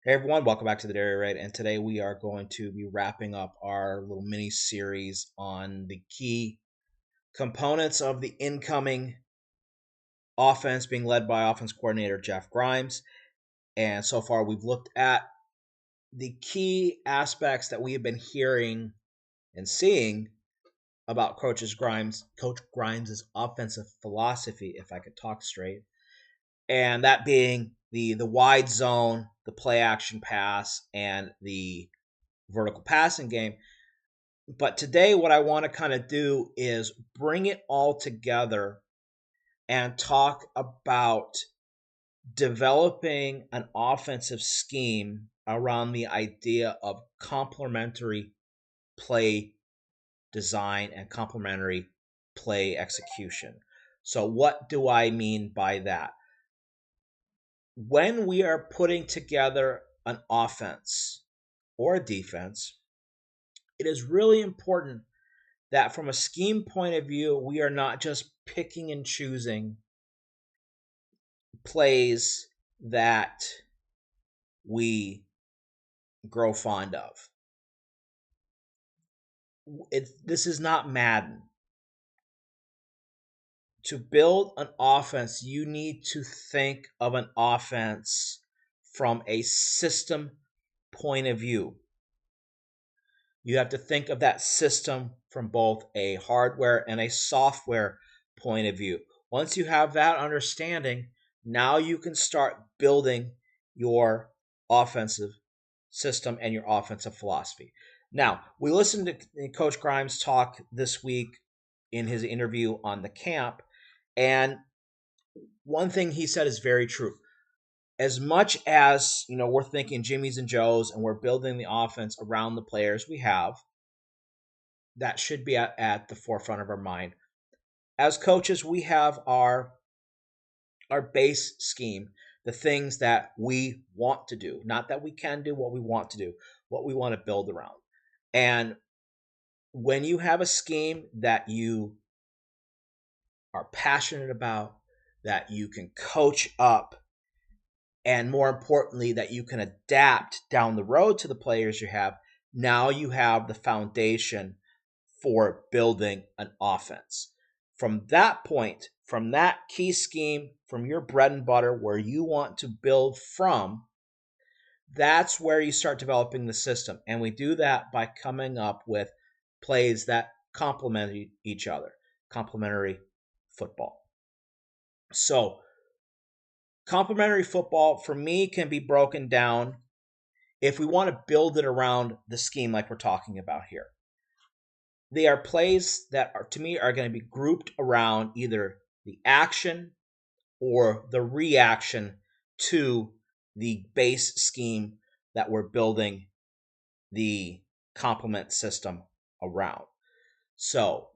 Hey everyone, welcome back to the Dairy Raid, and today we are going to be wrapping up our little mini series on the key components of the incoming offense being led by offense coordinator Jeff Grimes. And so far, we've looked at the key aspects that we have been hearing and seeing about Coach Grimes' offensive philosophy, if I could talk straight, and that being the wide zone, the play action pass, and the vertical passing game. But today, what I want to kind of do is bring it all together and talk about developing an offensive scheme around the idea of complementary play design and complementary play execution. So, what do I mean by that? When we are putting together an offense or a defense, it is really important that from a scheme point of view, we are not just picking and choosing plays that we grow fond of. This is not Madden. To build an offense, you need to think of an offense from a system point of view. You have to think of that system from both a hardware and a software point of view. Once you have that understanding, now you can start building your offensive system and your offensive philosophy. Now, we listened to Coach Grimes talk this week in his interview on the camp, and one thing he said is very true. As much as, we're thinking Jimmy's and Joe's and we're building the offense around the players we have, that should be at the forefront of our mind. As coaches, we have our base scheme, the things that we want to do, not that we can do, what we want to do, what we want to build around. And when you have a scheme that you are passionate about, that you can coach up, and more importantly, that you can adapt down the road to the players you have, now you have the foundation for building an offense. From that point, from that key scheme, from your bread and butter, where you want to build from, that's where you start developing the system. And we do that by coming up with plays that complement each other, complementary football. So, complementary football for me can be broken down if we want to build it around the scheme like we're talking about here. They are plays that are, to me, are going to be grouped around either the action or the reaction to the base scheme that we're building the complement system around. So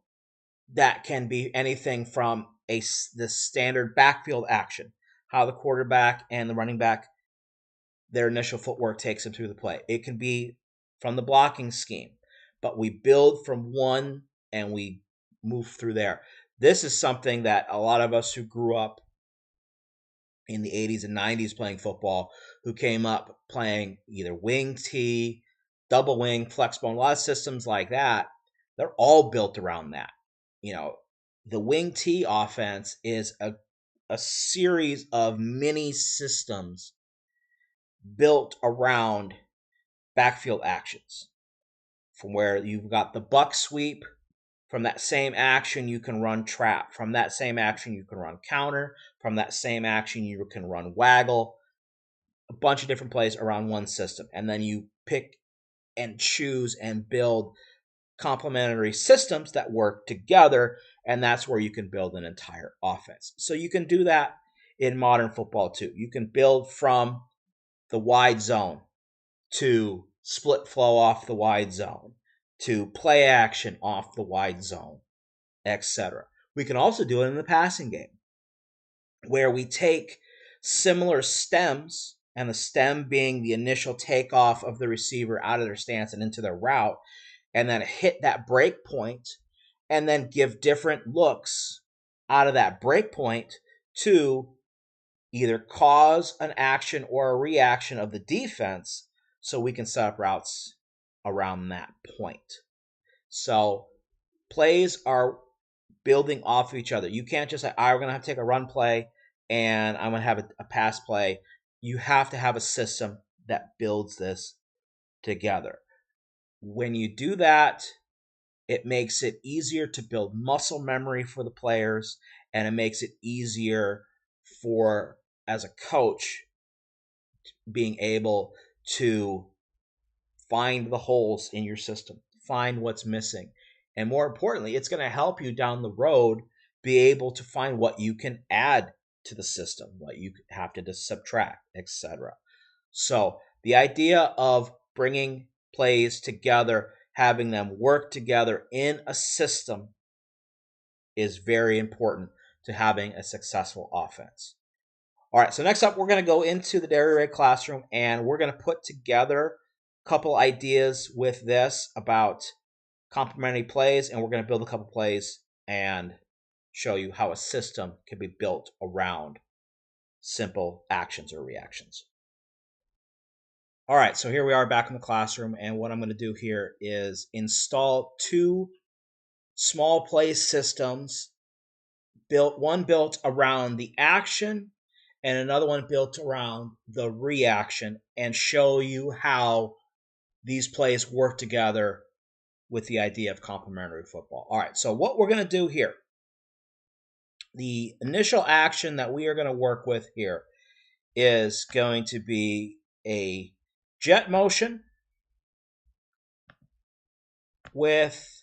that can be anything from the standard backfield action, how the quarterback and the running back, their initial footwork takes them through the play. It can be from the blocking scheme, but we build from one and we move through there. This is something that a lot of us who grew up in the 80s and 90s playing football, who came up playing either wing T, double wing, flex bone, a lot of systems like that, they're all built around that. The wing T offense is a series of mini systems built around backfield actions, from where you've got the buck sweep. From that same action, you can run trap. From that same action, you can run counter. From that same action, you can run waggle. A bunch of different plays around one system. And then you pick and choose and build complementary systems that work together. And that's where you can build an entire offense. So you can do that in modern football too. You can build from the wide zone to split flow off the wide zone, to play action off the wide zone, etc. We can also do it in the passing game, where we take similar stems, and the stem being the initial takeoff of the receiver out of their stance and into their route, and then hit that break point, and then give different looks out of that break point to either cause an action or a reaction of the defense so we can set up routes around that point. So plays are building off of each other. You can't just say, all right, we're going to have to take a run play and I'm going to have a pass play. You have to have a system that builds this together. When you do that, it makes it easier to build muscle memory for the players, and it makes it easier for, as a coach, being able to find the holes in your system, find what's missing. And more importantly, it's going to help you down the road be able to find what you can add to the system, what you have to subtract, etc. So the idea of bringing plays together, having them work together in a system is very important to having a successful offense. All right, so next up, we're going to go into the Dairy Ray classroom, and we're going to put together a couple ideas with this about complementary plays, and we're going to build a couple plays and show you how a system can be built around simple actions or reactions. All right, so here we are back in the classroom, and what I'm going to do here is install two small play systems, one built around the action and another one built around the reaction, and show you how these plays work together with the idea of complementary football. All right, so what we're going to do here, the initial action that we are going to work with here is going to be a jet motion with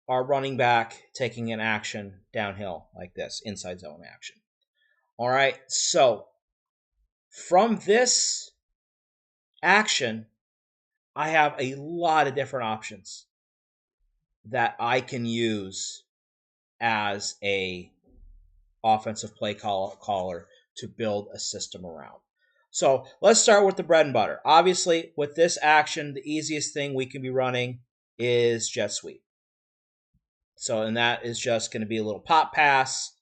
our running back taking an action downhill like this, inside zone action. All right, so from this action, I have a lot of different options that I can use as a offensive play caller to build a system around. So let's start with the bread and butter. Obviously, with this action, the easiest thing we can be running is jet sweep. So, and that is just going to be a little pop pass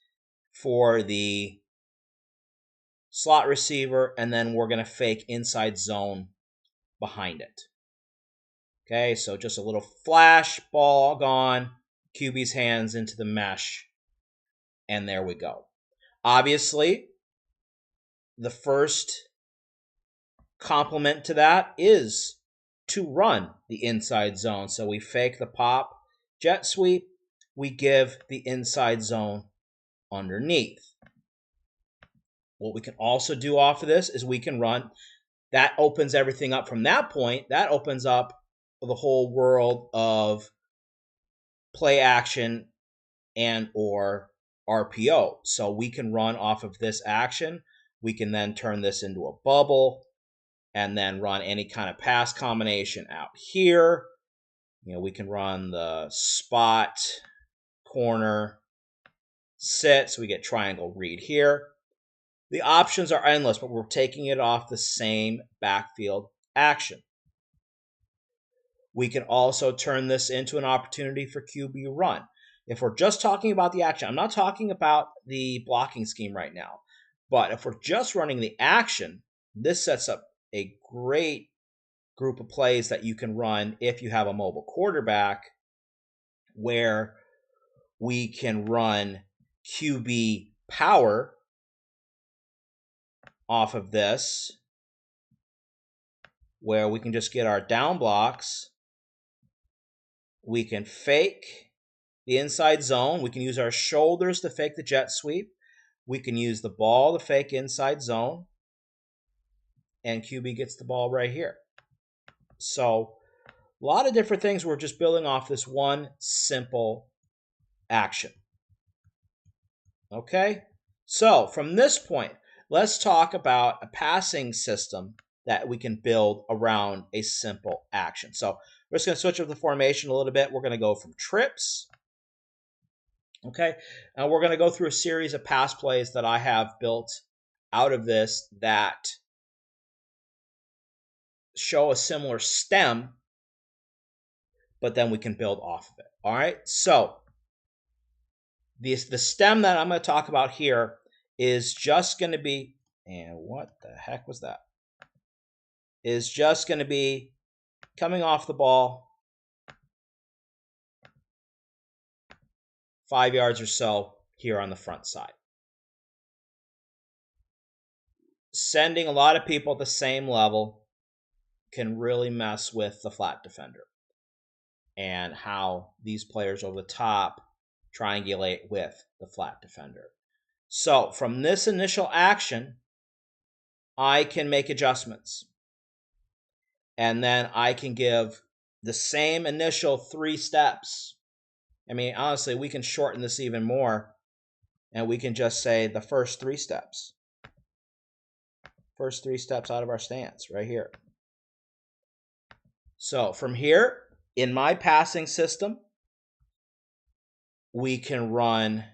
for the slot receiver, and then we're going to fake inside zone behind it. Okay, so just a little flash, ball gone, QB's hands into the mesh, and there we go. Obviously, the first complement to that is to run the inside zone. So we fake the pop, jet sweep, we give the inside zone underneath. What we can also do off of this is we can run, that opens everything up from that point. That opens up the whole world of play action and or RPO. So we can run off of this action. We can then turn this into a bubble and then run any kind of pass combination out here. You know, we can run the spot, corner, sit, so we get triangle read here. The options are endless, but we're taking it off the same backfield action. We can also turn this into an opportunity for QB run. If we're just talking about the action, I'm not talking about the blocking scheme right now, but if we're just running the action, this sets up a great group of plays that you can run if you have a mobile quarterback, where we can run QB power off of this, where we can just get our down blocks. We can fake the inside zone. We can use our shoulders to fake the jet sweep. We can use the ball to fake inside zone. And QB gets the ball right here. So a lot of different things. We're just building off this one simple action. Okay? So from this point, let's talk about a passing system that we can build around a simple action. So we're just going to switch up the formation a little bit. We're going to go from trips. Okay? And we're going to go through a series of pass plays that I have built out of this that show a similar stem, but then we can build off of it. All right? So the stem that I'm going to talk about here is just going to be, and what the heck was that? Is just going to be coming off the ball 5 yards or so here on the front side. Sending a lot of people at the same level can really mess with the flat defender and how these players over the top triangulate with the flat defender. So from this initial action, I can make adjustments. And then I can give the same initial 3 steps. I mean, honestly, we can shorten this even more, and we can just say the first 3 steps. First 3 steps out of our stance right here. So from here, in my passing system, we can run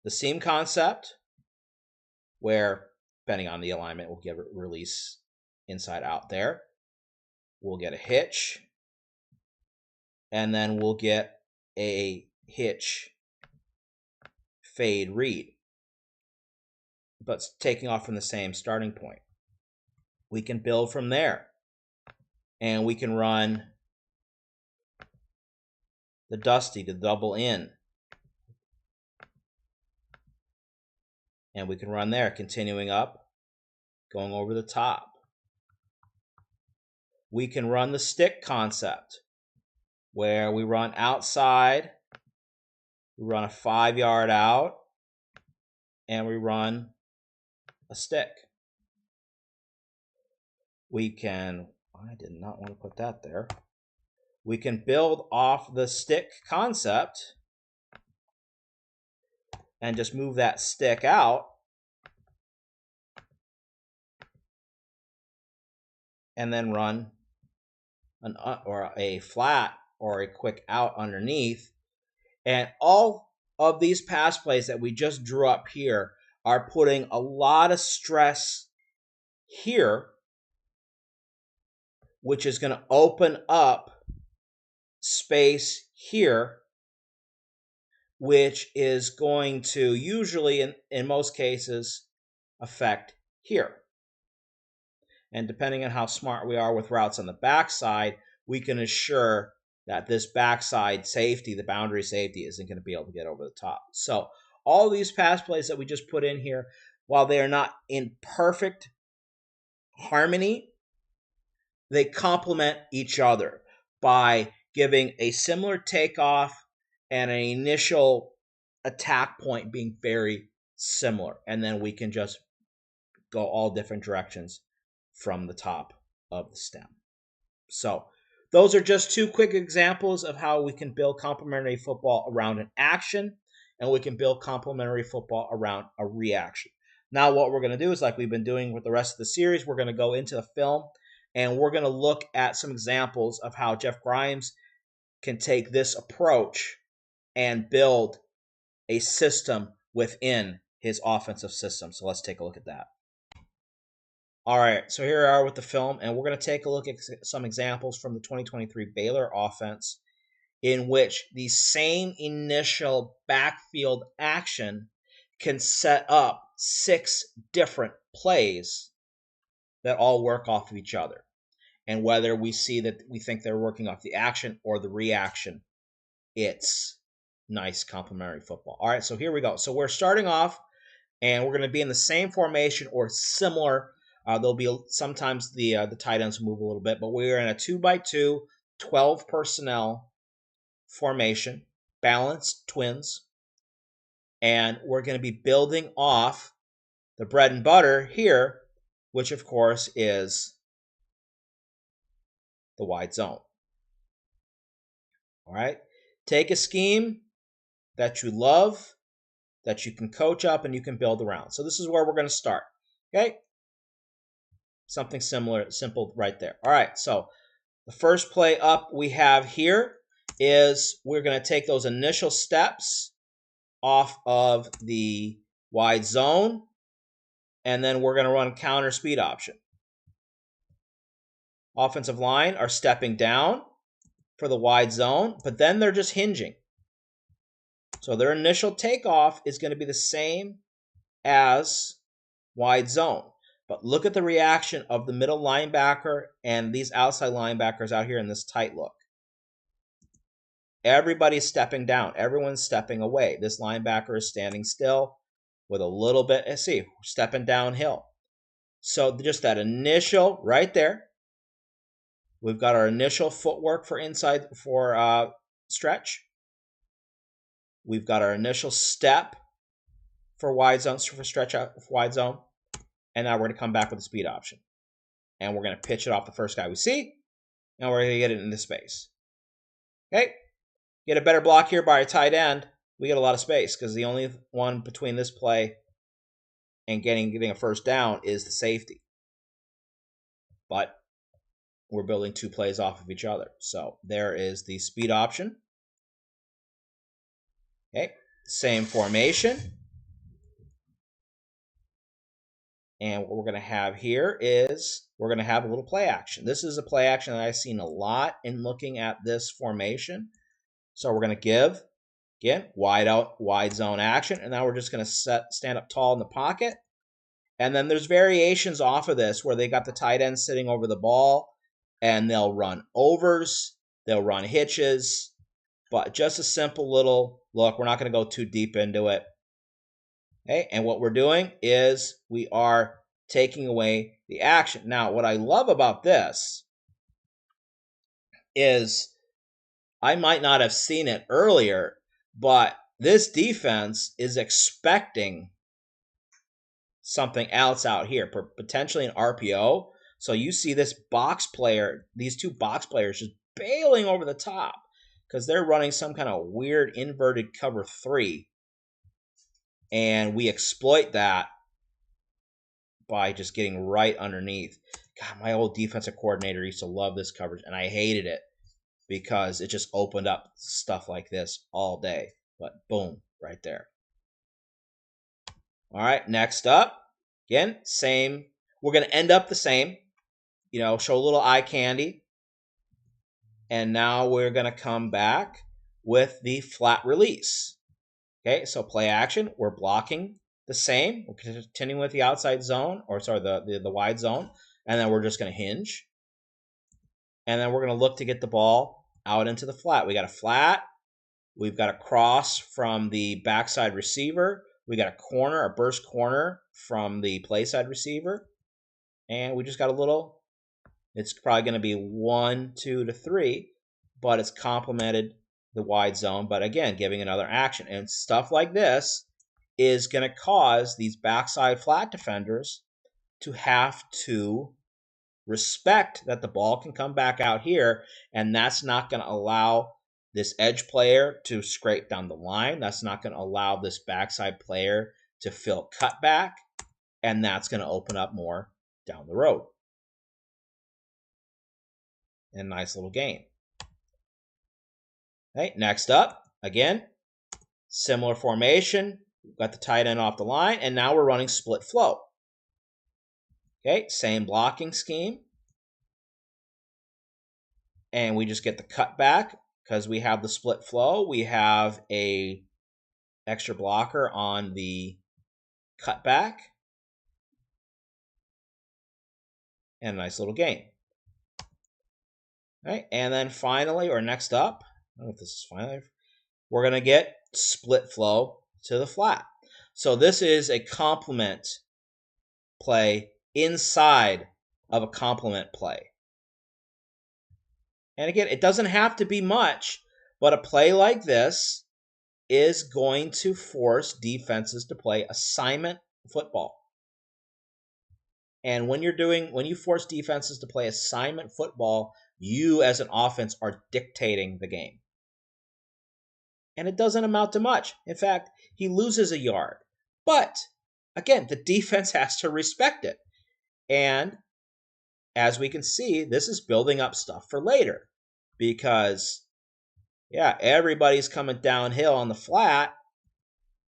the seam concept, where, depending on the alignment, we'll get a release inside out there. We'll get a hitch, and then we'll get a hitch fade read, but taking off from the same starting point. We can build from there, and we can run the dusty to double in, and we can run there, continuing up, going over the top. We can run the stick concept, where we run outside, we run a 5-yard out, and we run a stick. We can, I did not want to put that there. We can build off the stick concept and just move that stick out, and then run or a flat or a quick out underneath. And all of these pass plays that we just drew up here are putting a lot of stress here, which is going to open up space here, which is going to usually, in most cases, affect here. And depending on how smart we are with routes on the backside, we can assure that this backside safety, the boundary safety, isn't going to be able to get over the top. So all these pass plays that we just put in here, while they are not in perfect harmony, they complement each other by giving a similar takeoff and an initial attack point being very similar. And then we can just go all different directions from the top of the stem. So those are just 2 quick examples of how we can build complementary football around an action, and we can build complementary football around a reaction. Now what we're going to do is, like we've been doing with the rest of the series, we're going to go into the film, and we're going to look at some examples of how Jeff Grimes can take this approach and build a system within his offensive system. So let's take a look at that. All right, so here we are with the film, and we're going to take a look at some examples from the 2023 Baylor offense in which the same initial backfield action can set up 6 different plays that all work off of each other. And whether we see that we think they're working off the action or the reaction, it's nice complementary football. All right, so here we go. So we're starting off, and we're going to be in the same formation or similar. There'll be sometimes the tight ends move a little bit, but we're in a 2x2, 12 personnel formation, balanced twins, and we're going to be building off the bread and butter here, which of course is the wide zone. All right, take a scheme that you love, that you can coach up, and you can build around. So this is where we're going to start. Okay. Something similar, simple right there. All right, so the first play up we have here is we're going to take those initial steps off of the wide zone, and then we're going to run counter speed option. Offensive line are stepping down for the wide zone, but then they're just hinging. So their initial takeoff is going to be the same as wide zone. But look at the reaction of the middle linebacker and these outside linebackers out here in this tight look. Everybody's stepping down. Everyone's stepping away. This linebacker is standing still with a little bit, see, stepping downhill. So just that initial right there. We've got our initial footwork for inside for stretch. We've got our initial step for wide zone, for stretch out for wide zone. And now we're going to come back with a speed option. And we're going to pitch it off the first guy we see. And we're going to get it into space. Okay. Get a better block here by a tight end. We get a lot of space because the only one between this play and getting a first down is the safety. But we're building two plays off of each other. So there is the speed option. Okay. Same formation. And what we're going to have here is we're going to have a little play action. This is a play action that I've seen a lot in looking at this formation. So we're going to give, again, wide zone action. And now we're just going to stand up tall in the pocket. And then there's variations off of this where they got the tight end sitting over the ball. And they'll run overs. They'll run hitches. But just a simple little look. We're not going to go too deep into it. Okay, and what we're doing is we are taking away the action. Now, what I love about this is I might not have seen it earlier, but this defense is expecting something else out here, potentially an RPO. So you see this box player, these two box players just bailing over the top because they're running some kind of weird inverted cover 3. And we exploit that by just getting right underneath. God, my old defensive coordinator used to love this coverage, and I hated it because it just opened up stuff like this all day. But boom, right there. All right, next up, again, same. We're going to end up the same, show a little eye candy. And now we're going to come back with the flat release. Okay, so play action, we're blocking the same. We're continuing with the outside zone, the wide zone, and then we're just going to hinge. And then we're going to look to get the ball out into the flat. We got a flat. We've got a cross from the backside receiver. We got a burst corner from the play side receiver. And we just got a little, it's probably going to be 1, 2 to 3, but it's complemented the wide zone, but again, giving another action. And stuff like this is going to cause these backside flat defenders to have to respect that the ball can come back out here, and that's not going to allow this edge player to scrape down the line. That's not going to allow this backside player to fill cutback, and that's going to open up more down the road. And nice little gain. Okay, next up, again, similar formation. We've got the tight end off the line, and now we're running split flow. Okay, same blocking scheme. And we just get the cutback because we have the split flow. We have a extra blocker on the cutback. And a nice little gain. All right, and then finally, or next up, I don't know if this is finally, we're going to get split flow to the flat. So this is a complement play inside of a complement play. And again, it doesn't have to be much, but a play like this is going to force defenses to play assignment football. And when you force defenses to play assignment football, you as an offense are dictating the game. And it doesn't amount to much. In fact, he loses a yard. But, again, the defense has to respect it. And as we can see, this is building up stuff for later. Because, yeah, everybody's coming downhill on the flat.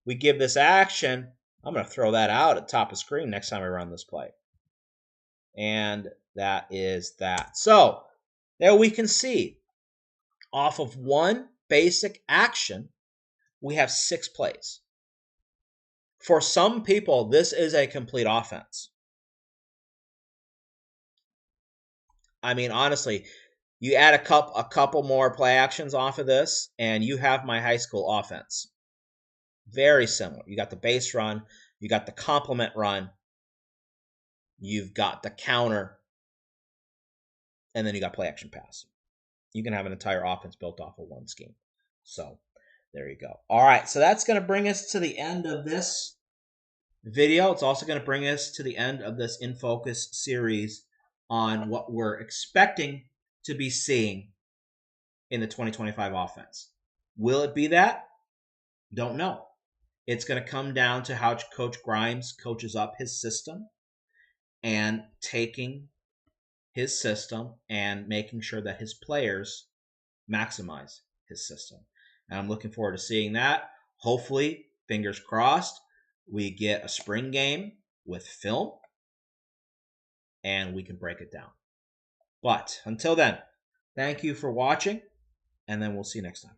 We give this action. I'm going to throw that out at the top of the screen next time I run this play. And that is that. So, there we can see, off of one basic action, we have 6 plays. For some people, this is a complete offense. I mean, honestly, you add a couple more play actions off of this, and you have my high school offense. Very similar. You got the base run, you got the complement run, you've got the counter, and then you got play action pass. You can have an entire offense built off of one scheme. So there you go. All right, so that's going to bring us to the end of this video. It's also going to bring us to the end of this In Focus series on what we're expecting to be seeing in the 2025 offense. Will it be that? Don't know. It's going to come down to how Coach Grimes coaches up his system and taking his system and making sure that his players maximize his system. And I'm looking forward to seeing that. Hopefully, fingers crossed, we get a spring game with film and we can break it down. But until then, thank you for watching, and then we'll see you next time.